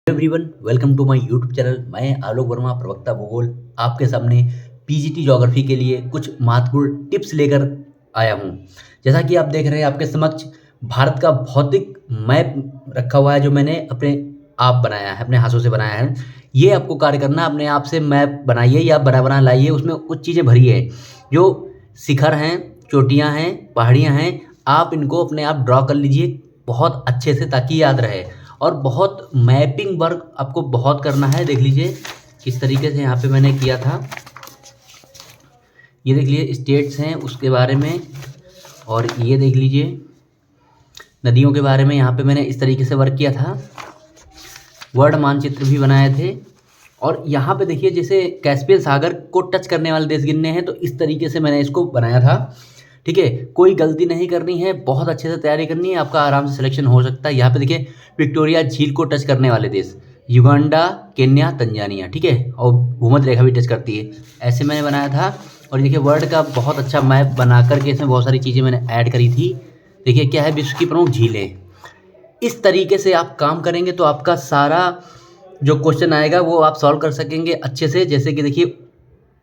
Everyone, welcome to my YouTube channel. मैं आलोक वर्मा, प्रवक्ता भूगोल, आपके सामने पीजीटी ज्योग्राफी के लिए कुछ महत्वपूर्ण टिप्स लेकर आया हूं। जैसा कि आप देख रहे हैं आपके समक्ष भारत का भौतिक मैप रखा हुआ है, जो मैंने अपने आप बनाया है, अपने हाथों से बनाया है। ये आपको कार्य करना, अपने आप से मैप बनाइए या बना लाइए, उसमें कुछ चीज़ें भरिए जो शिखर हैं, चोटियाँ हैं, पहाड़ियाँ हैं। आप इनको अपने आप ड्रॉ कर लीजिए बहुत अच्छे से, ताकि याद रहे। और बहुत मैपिंग वर्क आपको बहुत करना है। देख लीजिए किस तरीके से यहाँ पे मैंने किया था। ये देख लीजिए स्टेट्स हैं उसके बारे में, और ये देख लीजिए नदियों के बारे में। यहाँ पे मैंने इस तरीके से वर्क किया था। वर्ल्ड मानचित्र भी बनाए थे। और यहाँ पे देखिए जैसे कैस्पियन सागर को टच करने वाले देश गिनने हैं, तो इस तरीके से मैंने इसको बनाया था। ठीक है, कोई गलती नहीं करनी है, बहुत अच्छे से तैयारी करनी है, आपका आराम से सिलेक्शन हो सकता है। यहाँ पे देखिए विक्टोरिया झील को टच करने वाले देश युगांडा, केन्या, तंजानिया। ठीक है, और भूमध्य रेखा भी टच करती है। ऐसे मैंने बनाया था। और देखिए वर्ल्ड का बहुत अच्छा मैप बना करके इसमें बहुत सारी चीज़ें मैंने ऐड करी थी। देखिए क्या है, विश्व की प्रमुख झीलें। इस तरीके से आप काम करेंगे तो आपका सारा जो क्वेश्चन आएगा वो आप सॉल्व कर सकेंगे अच्छे से। जैसे कि देखिए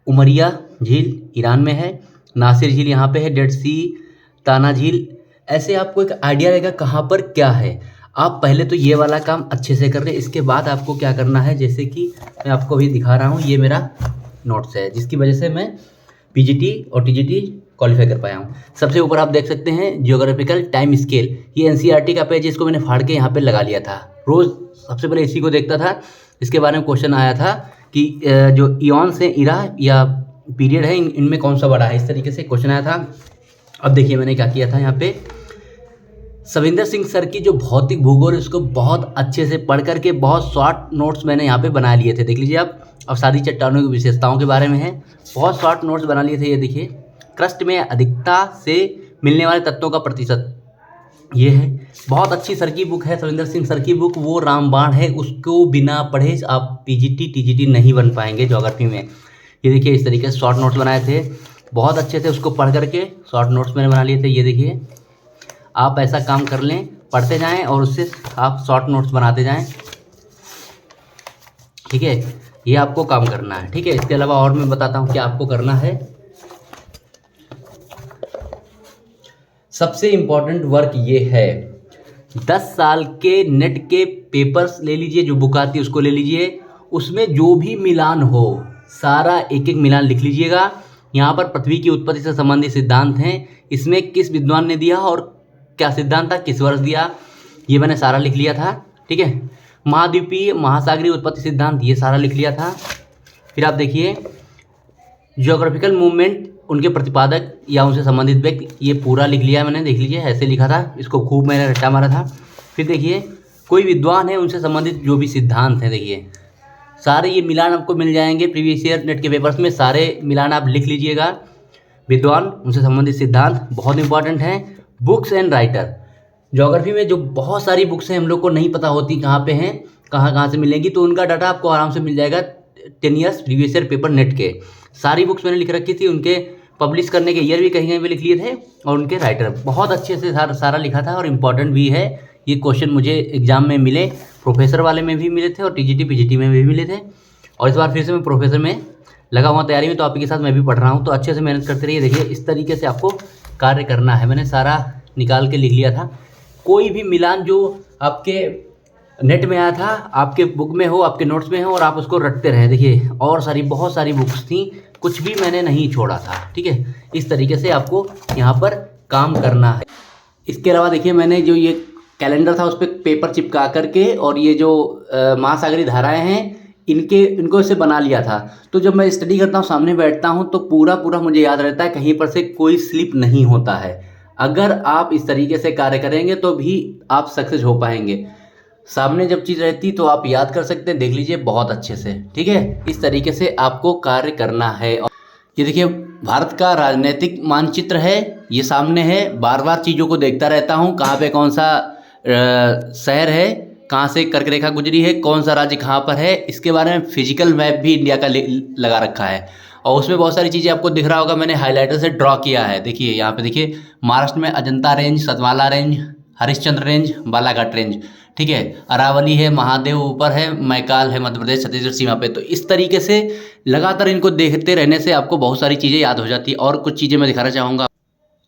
उमरिया झील ईरान में है, नासिर झील यहाँ पे है, डेड सी, ताना झील। ऐसे आपको एक आइडिया रहेगा कहाँ पर क्या है। आप पहले तो ये वाला काम अच्छे से कर लें, इसके बाद आपको क्या करना है, जैसे कि मैं आपको अभी दिखा रहा हूँ। ये मेरा नोट्स है, जिसकी वजह से मैं पीजीटी और टीजीटी क्वालिफाई कर पाया हूँ। सबसे ऊपर आप देख सकते हैं जियोग्राफिकल टाइम स्केल। ये एनसीईआरटी का पेज, इसको मैंने फाड़ के यहाँ पे लगा लिया था। रोज़ सबसे पहले इसी को देखता था। इसके बारे में क्वेश्चन आया था कि जो इयॉन्स हैं, इरा या पीरियड है, इनमें कौन सा बड़ा है। इस तरीके से क्वेश्चन आया था। अब देखिए मैंने क्या किया था यहाँ पे, सविंदर सिंह सर की जो भौतिक भूगोल, उसको बहुत अच्छे से पढ़ करके बहुत शॉर्ट नोट्स मैंने यहाँ पे बना लिए थे। देख लीजिए आप। अब सारी चट्टानों की विशेषताओं के बारे में है, बहुत शॉर्ट नोट्स बना लिए थे। ये देखिए क्रस्ट में अधिकता से मिलने वाले तत्वों का प्रतिशत, ये है। बहुत अच्छी सर की बुक है, सविंदर सिंह सर की बुक। वो रामबाण है, उसको बिना पढ़े आप पीजीटी टीजीटी नहीं बन पाएंगे ज्योग्राफी में। ये देखिए इस तरीके से शॉर्ट नोट्स बनाए थे, बहुत अच्छे से उसको पढ़ करके शॉर्ट नोट्स मैंने बना लिए थे। ये देखिए आप ऐसा काम कर लें, पढ़ते जाएं और उससे आप शॉर्ट नोट्स बनाते जाएं। ठीक है, ये आपको काम करना है। ठीक है, इसके अलावा और मैं बताता हूँ क्या आपको करना है। सबसे इम्पोर्टेंट वर्क ये है, 10 साल के नेट के पेपर्स ले लीजिए, जो बुक आती है उसको ले लीजिए। उसमें जो भी मिलान हो, सारा एक एक मिलान लिख लीजिएगा। यहाँ पर पृथ्वी की उत्पत्ति से संबंधित सिद्धांत हैं, इसमें किस विद्वान ने दिया और क्या सिद्धांत था, किस वर्ष दिया, ये मैंने सारा लिख लिया था। ठीक है, महाद्वीपीय महासागरीय उत्पत्ति सिद्धांत, ये सारा लिख लिया था। फिर आप देखिए जियोग्राफिकल मूवमेंट, उनके प्रतिपादक या उनसे संबंधित व्यक्ति, ये पूरा लिख लिया मैंने। देख लीजिए ऐसे लिखा था, इसको खूब मैंने रट्टा मारा था। फिर देखिए कोई विद्वान है, उनसे संबंधित जो भी सिद्धांत हैं, देखिए सारे ये मिलान आपको मिल जाएंगे प्रीवियस ईयर नेट के पेपर्स में। सारे मिलान आप लिख लीजिएगा। विद्वान, उनसे संबंधित सिद्धांत बहुत इंपॉर्टेंट हैं। बुक्स एंड राइटर, ज्योग्राफी में जो बहुत सारी बुक्स हैं हम लोग को नहीं पता होती कहाँ पे हैं, कहाँ कहाँ से मिलेंगी, तो उनका डाटा आपको आराम से मिल जाएगा 10 years previous year paper net के। सारी बुक्स मैंने लिख रखी थी, उनके पब्लिश करने के ईयर भी कहीं कहीं पे लिख लिए थे, और उनके राइटर बहुत अच्छे से सारा लिखा था। और इम्पॉर्टेंट भी है, ये क्वेश्चन मुझे एग्जाम में मिले, प्रोफेसर वाले में भी मिले थे और टीजीटी पीजीटी में भी मिले थे। और इस बार फिर से मैं प्रोफेसर में लगा हुआ तैयारी में, तो आपके साथ मैं भी पढ़ रहा हूँ, तो अच्छे से मेहनत करते रहिए। देखिए इस तरीके से आपको कार्य करना है। मैंने सारा निकाल के लिख लिया था। कोई भी मिलान जो आपके नेट में आया था, आपके बुक में हो, आपके नोट्स में हो, और आप उसको रटते रहें। देखिए और बहुत सारी बुक्स थी, कुछ भी मैंने नहीं छोड़ा था। ठीक है, इस तरीके से आपको यहाँ पर काम करना है। इसके अलावा देखिए मैंने जो ये कैलेंडर था उस पर पेपर चिपका करके, और ये जो महासागरीय धाराएं हैं इनको इसे बना लिया था। तो जब मैं स्टडी करता हूँ, सामने बैठता हूँ, तो पूरा मुझे याद रहता है, कहीं पर से कोई स्लिप नहीं होता है। अगर आप इस तरीके से कार्य करेंगे तो भी आप सक्सेस हो पाएंगे। सामने जब चीज़ रहती तो आप याद कर सकते हैं। देख लीजिए बहुत अच्छे से। ठीक है, इस तरीके से आपको कार्य करना है। और ये देखिए भारत का राजनीतिक मानचित्र है, ये सामने है। बार बार चीज़ों को देखता रहता हूँ, कहाँ पे कौन सा शहर है, कहाँ से कर्क रेखा गुजरी है, कौन सा राज्य कहाँ पर है। इसके बारे में फिजिकल मैप भी इंडिया का लगा रखा है, और उसमें बहुत सारी चीज़ें आपको दिख रहा होगा, मैंने हाइलाइटर से ड्रॉ किया है। देखिए यहाँ पे देखिए महाराष्ट्र में Ajanta range, Satwala range, Harishchandra range, Balaghat range. ठीक है, अरावली है, महादेव ऊपर है, मैकाल है मध्य प्रदेश छत्तीसगढ़ सीमा पे। तो इस तरीके से लगातार इनको देखते रहने से आपको बहुत सारी चीज़ें याद हो जाती है। और कुछ चीज़ें मैं दिखाना चाहूँगा।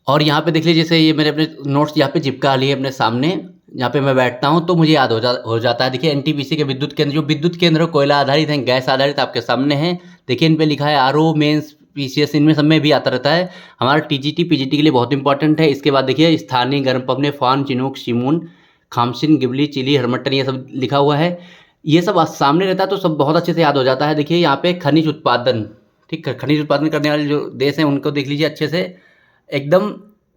और यहाँ पे देख लीजिए, जैसे ये मैंने अपने नोट्स यहाँ पे चिपका लिए अपने सामने, यहाँ पे मैं बैठता हूँ तो मुझे याद हो जाता है। देखिए एनटीपीसी के विद्युत केंद्र, जो विद्युत केंद्र कोयला आधारित हैं, गैस आधारित आपके सामने हैं। देखिए इन पे लिखा है आरओ, मेंस, पीसीएस, इनमें सब में भी आता रहता है। हमारा टीजीटी पीजीटी के लिए बहुत इंपॉर्टेंट है। इसके बाद देखिए स्थानीय गर्म पवन, फान, चिनूक, शिमून, खामसिन, गिबली, चिली, हरमट्टन, ये सब लिखा हुआ है। ये सब सामने रहता है तो सब बहुत अच्छे से याद हो जाता है। देखिए यहाँ पे खनिज उत्पादन, ठीक है, खनिज उत्पादन करने वाले जो देश हैं उनको देख लीजिए अच्छे से। एकदम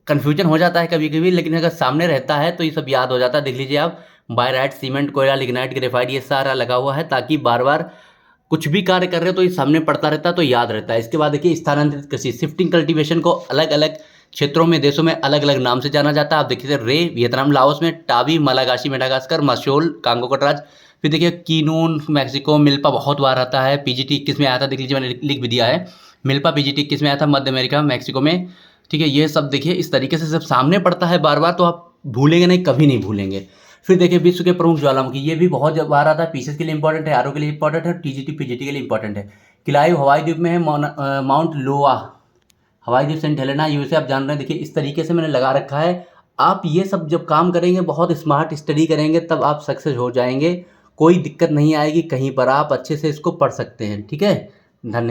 कन्फ्यूजन हो जाता है कभी कभी, लेकिन अगर सामने रहता है तो ये सब याद हो जाता है। देख लीजिए आप, बायराइट, सीमेंट, कोयला, लिग्नाइट, ग्रेफाइट, ये सारा लगा हुआ है ताकि बार बार कुछ भी कार्य कर रहे हो तो ये सामने पड़ता रहता है तो याद रहता है। इसके बाद देखिए स्थानांतरित कृषि, शिफ्टिंग कल्टीवेशन को अलग अलग क्षेत्रों में, देशों में अलग अलग नाम से जाना जाता है। आप देखिए रे वियतनाम, लाओस में, टाबी मलागाशी मेडागास्कर, मशोल कांगो कटराज। फिर देखिए कीनून मैक्सिको, मिल्पा बहुत बार आता है। पीजीटी 21 में आया था, देख लीजिए मैंने लिख भी दिया है। मिल्पा पीजीटी 21 में आया था, मध्य अमेरिका मैक्सिको में। ठीक है, ये सब देखिए इस तरीके से जब सामने पड़ता है बार बार तो आप भूलेंगे नहीं, कभी नहीं भूलेंगे। फिर देखिए विश्व के प्रमुख ज्वालामुखी, ये भी बहुत बार आता है। पीसीएस के लिए इंपॉर्टेंट है, आरओ के लिए इंपॉर्टेंट है, टीजीटी पीजीटी के लिए इंपॉर्टेंट है। किलायु हवाई द्वीप में है, माउंट लोआ हवाई द्वीप, सेंट हेलेना यूएसए, आप जान रहे हैं। देखिए इस तरीके से मैंने लगा रखा है। आप ये सब जब काम करेंगे, बहुत स्मार्ट स्टडी करेंगे, तब आप सक्सेस हो जाएंगे। कोई दिक्कत नहीं आएगी कहीं पर, आप अच्छे से इसको पढ़ सकते हैं। ठीक है, धन्यवाद।